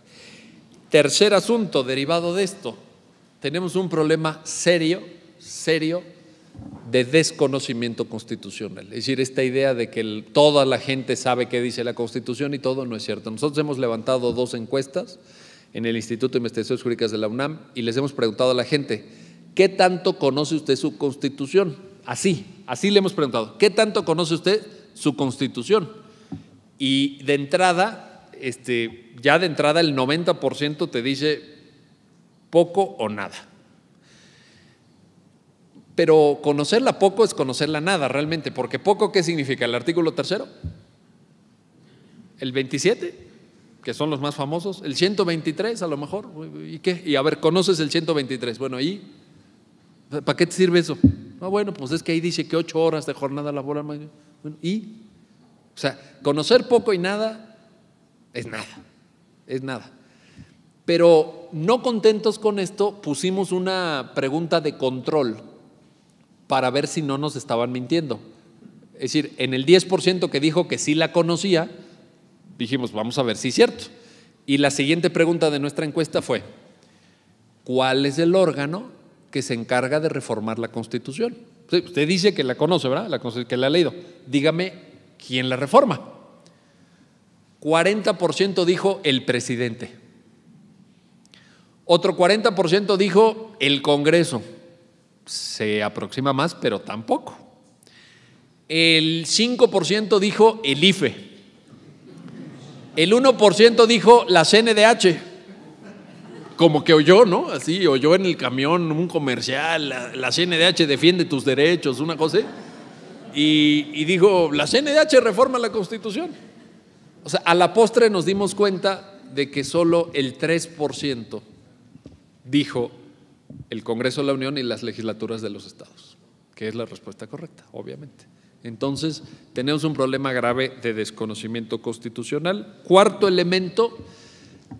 Tercer asunto derivado de esto, tenemos un problema serio de desconocimiento constitucional. Es decir, esta idea de que toda la gente sabe qué dice la Constitución y todo no es cierto. Nosotros hemos levantado 2 encuestas en el Instituto de Investigaciones Jurídicas de la UNAM y les hemos preguntado a la gente, ¿qué tanto conoce usted su Constitución? Así le hemos preguntado, ¿qué tanto conoce usted su Constitución? Y de entrada, ya de entrada el 90% te dice poco o nada. Pero conocerla poco es conocerla nada realmente, porque poco, ¿qué significa? ¿El artículo 3? ¿El 27? Que son los más famosos, el 123 a lo mejor, ¿y qué? Y a ver, ¿conoces el 123? Bueno, ¿y para qué te sirve eso? Ah, bueno, pues es que ahí dice que 8 horas de jornada laboral. Bueno, ¿y? O sea, conocer poco y nada es nada. Pero no contentos con esto, pusimos una pregunta de control para ver si no nos estaban mintiendo. Es decir, en el 10% que dijo que sí la conocía, dijimos, vamos a ver si es cierto. Y la siguiente pregunta de nuestra encuesta fue, ¿cuál es el órgano que se encarga de reformar la Constitución? Usted dice que la conoce, ¿verdad? Que la ha leído. Dígame, ¿quién la reforma? 40% dijo el presidente. Otro 40% dijo el Congreso. Se aproxima más, pero tampoco. El 5% dijo el IFE. El 1% dijo la CNDH, como que oyó, ¿no? Así, oyó en el camión un comercial, la CNDH defiende tus derechos, una cosa, y dijo, la CNDH reforma la Constitución. O sea, a la postre nos dimos cuenta de que solo el 3% dijo el Congreso de la Unión y las legislaturas de los estados, que es la respuesta correcta, obviamente. Entonces, tenemos un problema grave de desconocimiento constitucional. Cuarto elemento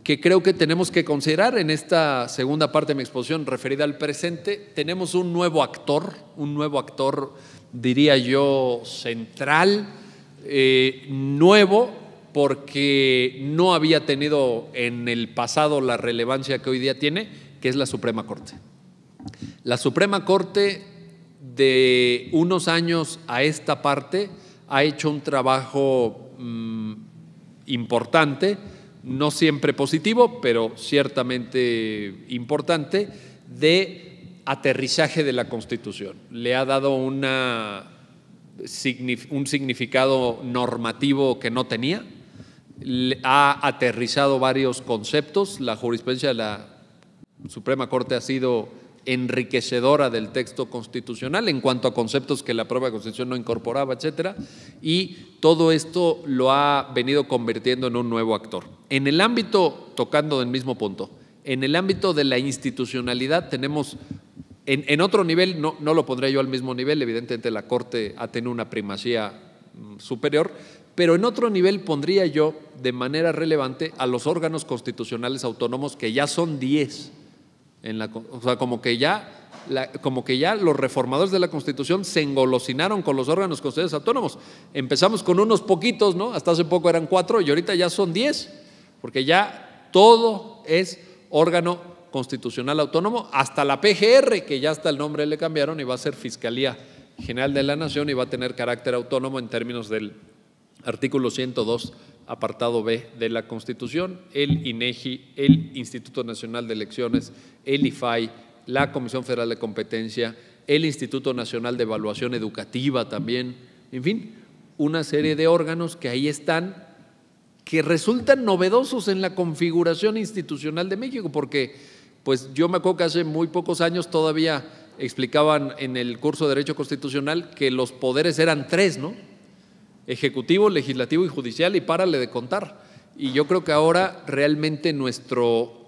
que creo que tenemos que considerar en esta segunda parte de mi exposición referida al presente, tenemos un nuevo actor, diría yo, central, nuevo, porque no había tenido en el pasado la relevancia que hoy día tiene, que es la Suprema Corte. La Suprema Corte, de unos años a esta parte, ha hecho un trabajo importante, no siempre positivo, pero ciertamente importante, de aterrizaje de la Constitución. Le ha dado un significado normativo que no tenía, ha aterrizado varios conceptos. La jurisprudencia de la Suprema Corte ha sido enriquecedora del texto constitucional en cuanto a conceptos que la propia Constitución no incorporaba, etcétera, y todo esto lo ha venido convirtiendo en un nuevo actor. En el ámbito, tocando del mismo punto, en el ámbito de la institucionalidad tenemos, en otro nivel, no lo pondría yo al mismo nivel, evidentemente la Corte ha tenido una primacía superior, pero en otro nivel pondría yo de manera relevante a los órganos constitucionales autónomos, que ya son 10. O sea, como que ya los reformadores de la Constitución se engolosinaron con los órganos constitucionales autónomos. Empezamos con unos poquitos, ¿no? Hasta hace poco eran 4 y ahorita ya son 10, porque ya todo es órgano constitucional autónomo, hasta la PGR, que ya hasta el nombre le cambiaron y va a ser Fiscalía General de la Nación y va a tener carácter autónomo en términos del artículo 102, apartado B de la Constitución, el INEGI, el Instituto Nacional de Elecciones, el IFAI, la Comisión Federal de Competencia, el Instituto Nacional de Evaluación Educativa también, en fin, una serie de órganos que ahí están, que resultan novedosos en la configuración institucional de México, porque pues yo me acuerdo que hace muy pocos años todavía explicaban en el curso de Derecho Constitucional que los poderes eran 3, ¿no? Ejecutivo, legislativo y judicial, y párale de contar. Y yo creo que ahora realmente nuestro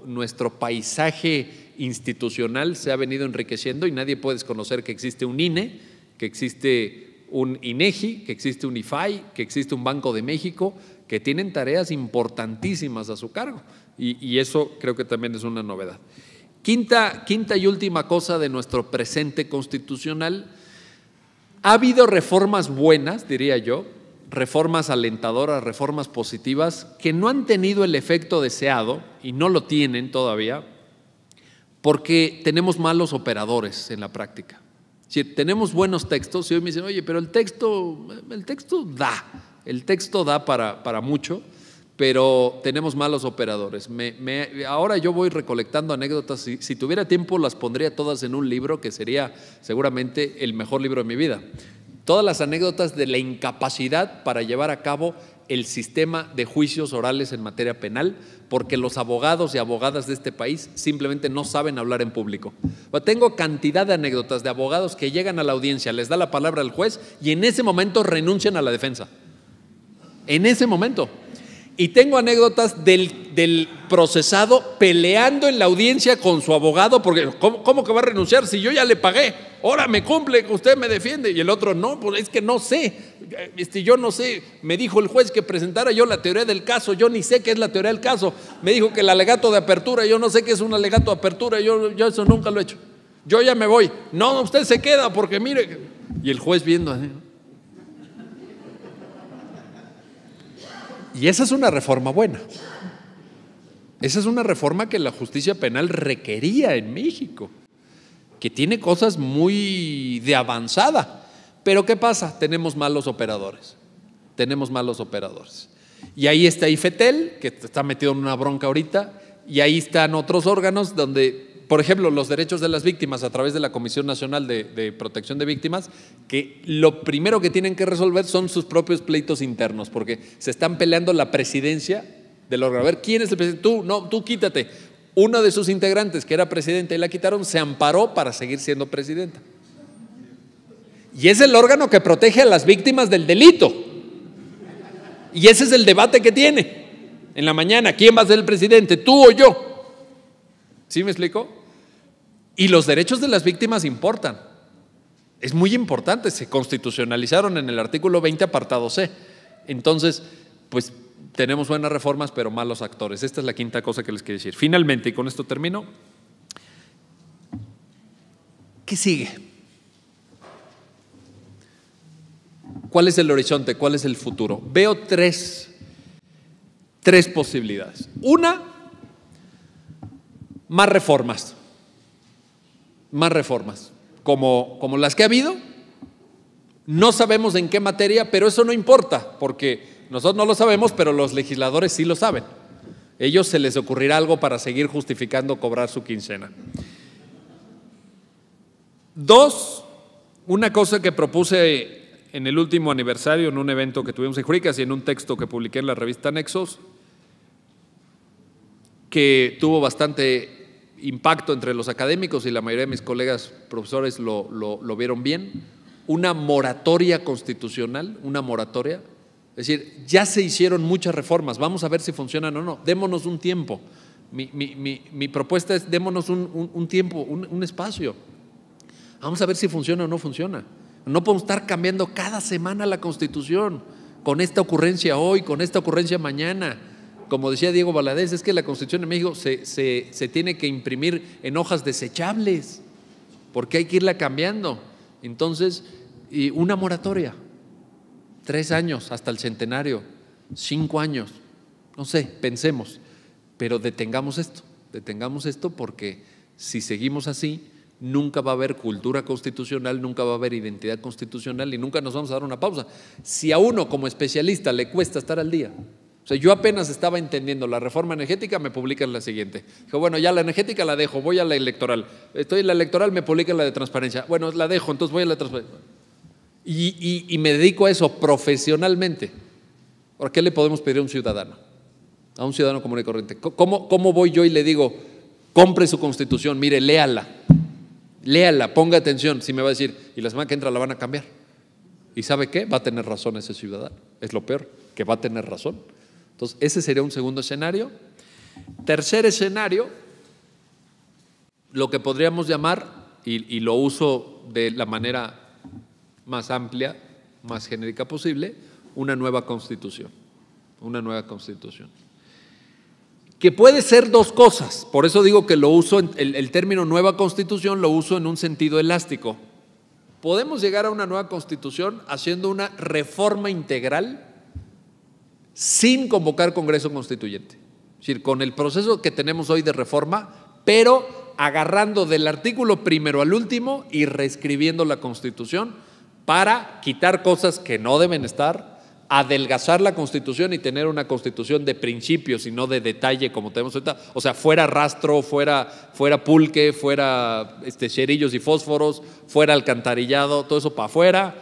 paisaje institucional se ha venido enriqueciendo y nadie puede desconocer que existe un INE, que existe un INEGI, que existe un IFAI, que existe un Banco de México, que tienen tareas importantísimas a su cargo. Y eso creo que también es una novedad. Quinta y última cosa de nuestro presente constitucional: ha habido reformas buenas, diría yo, reformas alentadoras, reformas positivas, que no han tenido el efecto deseado y no lo tienen todavía, porque tenemos malos operadores en la práctica. Si tenemos buenos textos, y hoy me dicen, oye, pero el texto da para mucho, pero tenemos malos operadores. Ahora yo voy recolectando anécdotas, si tuviera tiempo las pondría todas en un libro que sería seguramente el mejor libro de mi vida. Todas las anécdotas de la incapacidad para llevar a cabo el sistema de juicios orales en materia penal, porque los abogados y abogadas de este país simplemente no saben hablar en público. Tengo cantidad de anécdotas de abogados que llegan a la audiencia, les da la palabra al juez y en ese momento renuncian a la defensa. En ese momento. Y tengo anécdotas del procesado peleando en la audiencia con su abogado, porque ¿cómo que va a renunciar si yo ya le pagué? Ahora me cumple, usted me defiende. Y el otro, no, pues es que no sé, yo no sé, me dijo el juez que presentara yo la teoría del caso, yo ni sé qué es la teoría del caso, me dijo que el alegato de apertura, yo no sé qué es un alegato de apertura, yo eso nunca lo he hecho, yo ya me voy. No, usted se queda porque mire, y el juez viendo así. Y esa es una reforma buena. Esa es una reforma que la justicia penal requería en México, que tiene cosas muy de avanzada. Pero ¿qué pasa? Tenemos malos operadores. Y ahí está IFETEL, que está metido en una bronca ahorita, y ahí están otros órganos donde, por ejemplo, los derechos de las víctimas a través de la Comisión Nacional de Protección de Víctimas, que lo primero que tienen que resolver son sus propios pleitos internos, porque se están peleando la presidencia del órgano. A ver, ¿quién es el presidente? Tú, no, tú quítate. Uno de sus integrantes, que era presidente y la quitaron, se amparó para seguir siendo presidenta. Y es el órgano que protege a las víctimas del delito. Y ese es el debate que tiene en la mañana. ¿Quién va a ser el presidente? ¿Tú o yo? ¿Sí me explico? Y los derechos de las víctimas importan. Es muy importante, se constitucionalizaron en el artículo 20, apartado C. Entonces, pues tenemos buenas reformas, pero malos actores. Esta es la quinta cosa que les quiero decir. Finalmente, y con esto termino, ¿qué sigue? ¿Cuál es el horizonte? ¿Cuál es el futuro? Veo tres posibilidades. Una, más reformas, como las que ha habido. No sabemos en qué materia, pero eso no importa, porque nosotros no lo sabemos, pero los legisladores sí lo saben. Ellos se les ocurrirá algo para seguir justificando cobrar su quincena. Dos, una cosa que propuse en el último aniversario, en un evento que tuvimos en Jurídicas y en un texto que publiqué en la revista Nexos, que tuvo bastante impacto entre los académicos y la mayoría de mis colegas profesores lo vieron bien: una moratoria constitucional, una moratoria. Es decir, ya se hicieron muchas reformas, vamos a ver si funcionan o no, démonos un tiempo. Mi propuesta es démonos un tiempo, un espacio. Vamos a ver si funciona o no funciona. No podemos estar cambiando cada semana la Constitución, con esta ocurrencia hoy, con esta ocurrencia mañana. Como decía Diego Valadez, es que la Constitución de México se tiene que imprimir en hojas desechables, porque hay que irla cambiando. Entonces, una moratoria, 3 años hasta el centenario, 5 años, no sé, pensemos, pero detengamos esto porque si seguimos así, nunca va a haber cultura constitucional, nunca va a haber identidad constitucional y nunca nos vamos a dar una pausa. Si a uno como especialista le cuesta estar al día, o sea, yo apenas estaba entendiendo la reforma energética, me publican la siguiente. Dijo, bueno, ya la energética la dejo, voy a la electoral. Estoy en la electoral, me publican la de transparencia. Bueno, la dejo, entonces voy a la transparencia. y me dedico a eso profesionalmente. ¿Por qué le podemos pedir a un ciudadano común y corriente? ¿Cómo voy yo y le digo, compre su Constitución, mire, léala, ponga atención? Si me va a decir, y la semana que entra la van a cambiar. ¿Y sabe qué? Va a tener razón ese ciudadano. Es lo peor, que va a tener razón. Entonces, ese sería un segundo escenario. Tercer escenario, lo que podríamos llamar, y lo uso de la manera más amplia, más genérica posible, una nueva constitución. Una nueva constitución. Que puede ser dos cosas. Por eso digo que lo uso, el término nueva constitución lo uso en un sentido elástico. Podemos llegar a una nueva constitución haciendo una reforma integral sin convocar Congreso Constituyente. Es decir, con el proceso que tenemos hoy de reforma, pero agarrando del artículo primero al último y reescribiendo la Constitución para quitar cosas que no deben estar, adelgazar la Constitución y tener una Constitución de principios y no de detalle como tenemos ahorita. O sea, fuera rastro, fuera pulque, fuera cerillos y fósforos, fuera alcantarillado, todo eso para afuera,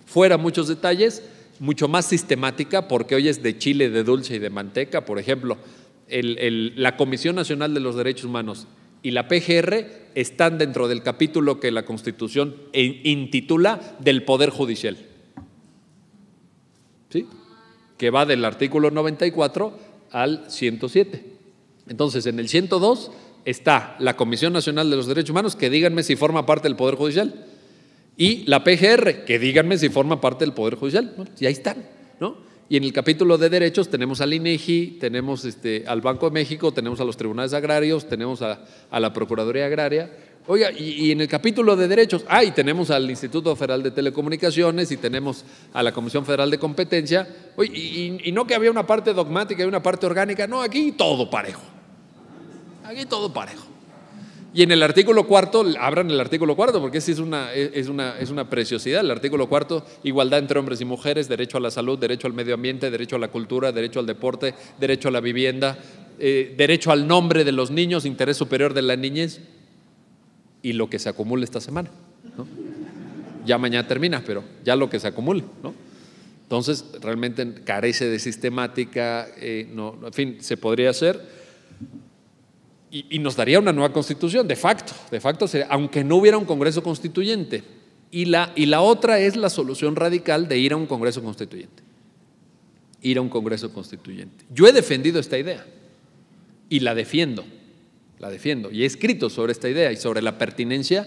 fuera muchos detalles, mucho más sistemática, porque hoy es de chile, de dulce y de manteca. Por ejemplo, la Comisión Nacional de los Derechos Humanos y la PGR están dentro del capítulo que la Constitución intitula del Poder Judicial, ¿sí? Que va del artículo 94 al 107. Entonces, en el 102 está la Comisión Nacional de los Derechos Humanos, que díganme si forma parte del Poder Judicial, y la PGR, que díganme si forma parte del Poder Judicial. Bueno, y ahí están, ¿no? Y en el capítulo de derechos tenemos al INEGI, tenemos al Banco de México, tenemos a los tribunales agrarios, tenemos a la Procuraduría Agraria. Oiga, y en el capítulo de derechos, y tenemos al Instituto Federal de Telecomunicaciones y tenemos a la Comisión Federal de Competencia. Oye, y no que había una parte dogmática y una parte orgánica, no, aquí todo parejo. Aquí todo parejo. Y en el artículo cuarto, abran el artículo cuarto, porque sí es una preciosidad. El artículo cuarto, igualdad entre hombres y mujeres, derecho a la salud, derecho al medio ambiente, derecho a la cultura, derecho al deporte, derecho a la vivienda, derecho al nombre de los niños, interés superior de la niñez, y lo que se acumule esta semana, ¿no? Ya mañana termina, pero ya lo que se acumule, ¿no? Entonces, realmente carece de sistemática, no, en fin, se podría hacer. Y nos daría una nueva constitución, de facto sería, aunque no hubiera un Congreso Constituyente. Y la otra es la solución radical de ir a un Congreso Constituyente. Ir a un Congreso Constituyente. Yo he defendido esta idea y la defiendo, y he escrito sobre esta idea y sobre la pertinencia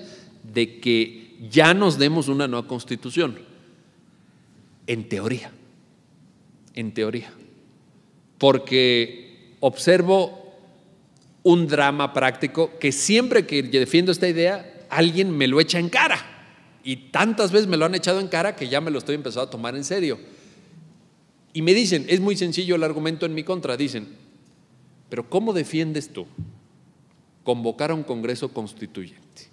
de que ya nos demos una nueva constitución, en teoría, porque observo un drama práctico que siempre que defiendo esta idea, alguien me lo echa en cara. Y tantas veces me lo han echado en cara que ya me lo estoy empezando a tomar en serio. Y me dicen, es muy sencillo el argumento en mi contra, dicen, pero ¿cómo defiendes tú convocar a un Congreso Constituyente?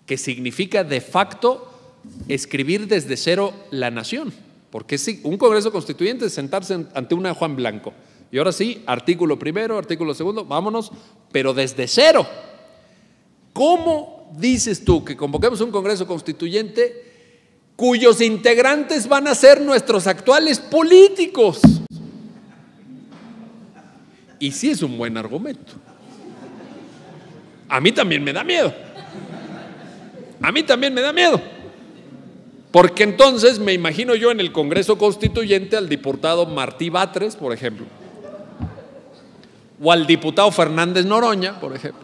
Que significa de facto escribir desde cero la nación. Porque si un Congreso Constituyente es sentarse ante una hoja en blanco. Y ahora sí, artículo primero, artículo segundo, vámonos, pero desde cero. ¿Cómo dices tú que convoquemos un Congreso Constituyente cuyos integrantes van a ser nuestros actuales políticos? Y sí es un buen argumento. A mí también me da miedo. Porque entonces me imagino yo en el Congreso Constituyente al diputado Martí Batres, por ejemplo, o al diputado Fernández Noroña, por ejemplo,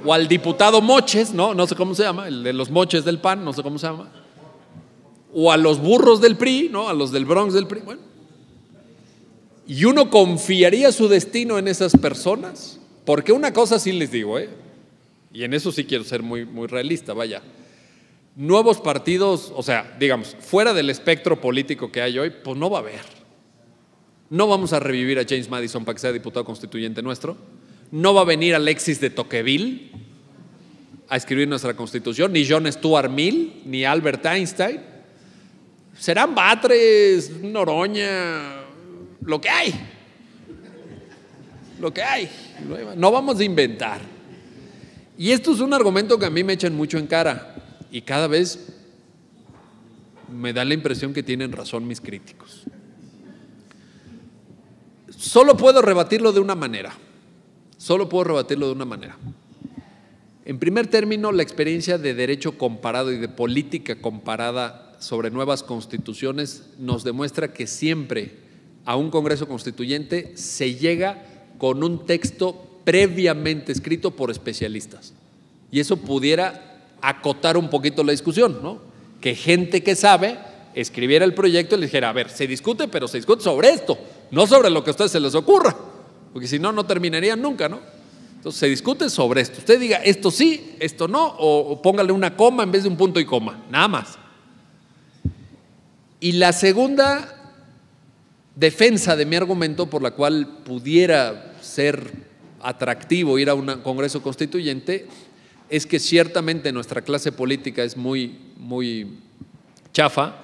o al diputado Moches, no sé cómo se llama, el de los moches del PAN, no sé cómo se llama, o a los burros del PRI, a los del Bronx del PRI. Bueno, y uno confiaría su destino en esas personas, porque una cosa sí les digo, y en eso sí quiero ser muy, muy realista, vaya, nuevos partidos, o sea, digamos, fuera del espectro político que hay hoy, pues no va a haber. No vamos a revivir a James Madison para que sea diputado constituyente nuestro. No va a venir Alexis de Tocqueville a escribir nuestra Constitución, ni John Stuart Mill, ni Albert Einstein. Serán Batres, Noroña, lo que hay. No vamos a inventar. Y esto es un argumento que a mí me echan mucho en cara y cada vez me da la impresión que tienen razón mis críticos. Solo puedo rebatirlo de una manera. En primer término, la experiencia de derecho comparado y de política comparada sobre nuevas constituciones nos demuestra que siempre a un Congreso Constituyente se llega con un texto previamente escrito por especialistas. Y eso pudiera acotar un poquito la discusión, ¿no? Que gente que sabe escribiera el proyecto y le dijera, a ver, se discute, pero se discute sobre esto, no sobre lo que a ustedes se les ocurra, porque si no, no terminarían nunca, ¿no? Entonces se discute sobre esto. Usted diga esto sí, esto no, o póngale una coma en vez de un punto y coma, nada más. Y la segunda defensa de mi argumento por la cual pudiera ser atractivo ir a un Congreso Constituyente es que ciertamente nuestra clase política es muy chafa,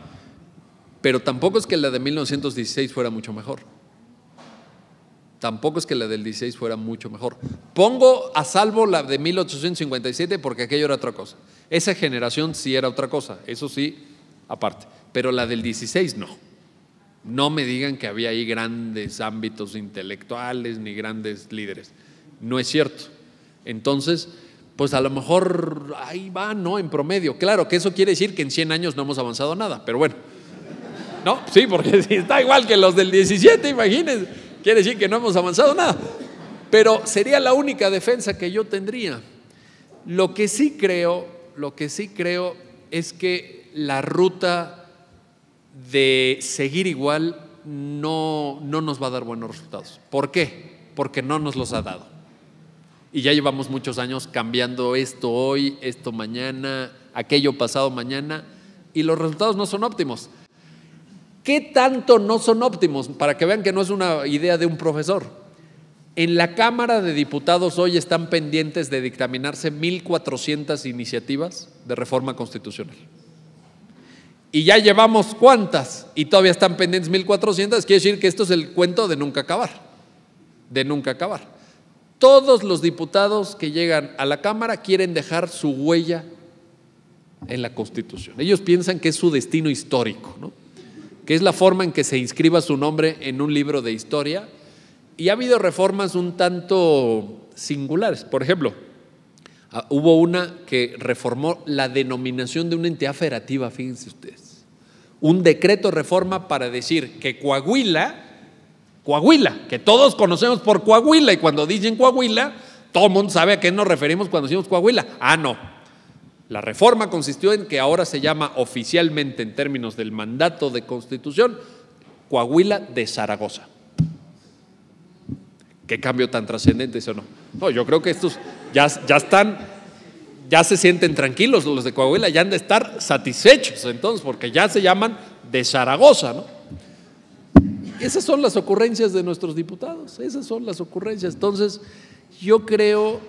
pero tampoco es que la de 1916 fuera mucho mejor. Tampoco es que la del 16 fuera mucho mejor. Pongo a salvo la de 1857 porque aquello era otra cosa. Esa generación sí era otra cosa, eso sí, aparte. Pero la del 16 no. No me digan que había ahí grandes ámbitos intelectuales ni grandes líderes. No es cierto. Entonces, pues a lo mejor ahí va, ¿no? En promedio. Claro que eso quiere decir que en 100 años no hemos avanzado nada, pero bueno. No, sí, porque si está igual que los del 17, imagínense, quiere decir que no hemos avanzado nada. Pero sería la única defensa que yo tendría. Lo que sí creo es que la ruta de seguir igual no nos va a dar buenos resultados. ¿Por qué? Porque no nos los ha dado. Y ya llevamos muchos años cambiando esto hoy, esto mañana, aquello pasado mañana, y los resultados no son óptimos. ¿Qué tanto no son óptimos? Para que vean que no es una idea de un profesor. En la Cámara de Diputados hoy están pendientes de dictaminarse 1,400 iniciativas de reforma constitucional. Y ya llevamos ¿cuántas? Y todavía están pendientes 1,400, quiere decir que esto es el cuento de nunca acabar. De nunca acabar. Todos los diputados que llegan a la Cámara quieren dejar su huella en la Constitución. Ellos piensan que es su destino histórico, ¿no? Que es la forma en que se inscriba su nombre en un libro de historia. Y ha habido reformas un tanto singulares. Por ejemplo, hubo una que reformó la denominación de una entidad federativa, fíjense ustedes. Un decreto reforma para decir que Coahuila, que todos conocemos por Coahuila, y cuando dicen Coahuila, todo el mundo sabe a qué nos referimos cuando decimos Coahuila. Ah, no. La reforma consistió en que ahora se llama oficialmente, en términos del mandato de Constitución, Coahuila de Zaragoza. ¿Qué cambio tan trascendente eso no? No, yo creo que estos ya se sienten tranquilos, los de Coahuila ya han de estar satisfechos entonces, porque ya se llaman de Zaragoza, ¿no? Esas son las ocurrencias de nuestros diputados, esas son las ocurrencias. Entonces, yo creo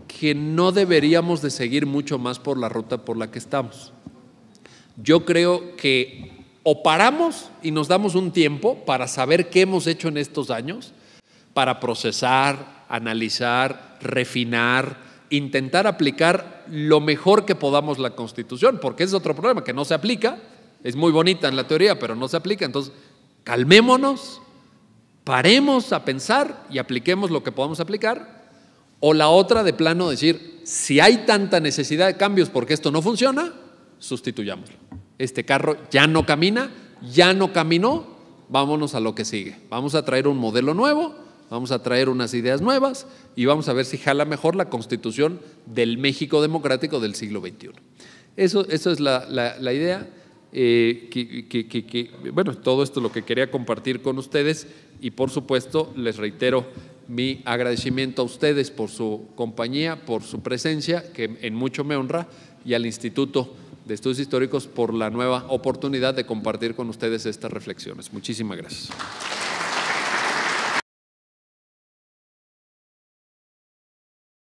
que no deberíamos de seguir mucho más por la ruta por la que estamos. Yo creo que o paramos y nos damos un tiempo para saber qué hemos hecho en estos años, para procesar, analizar, refinar, intentar aplicar lo mejor que podamos la Constitución, porque ese es otro problema, que no se aplica, es muy bonita en la teoría, pero no se aplica. Entonces, calmémonos, paremos a pensar y apliquemos lo que podamos aplicar. O la otra, de plano, decir, si hay tanta necesidad de cambios porque esto no funciona, sustituyámoslo. Este carro ya no camina, ya no caminó, vámonos a lo que sigue. Vamos a traer un modelo nuevo, vamos a traer unas ideas nuevas y vamos a ver si jala mejor la Constitución del México democrático del siglo XXI. Eso es la idea. Bueno, todo esto es lo que quería compartir con ustedes y por supuesto les reitero mi agradecimiento a ustedes por su compañía, por su presencia, que en mucho me honra, y al Instituto de Estudios Históricos por la nueva oportunidad de compartir con ustedes estas reflexiones. Muchísimas gracias.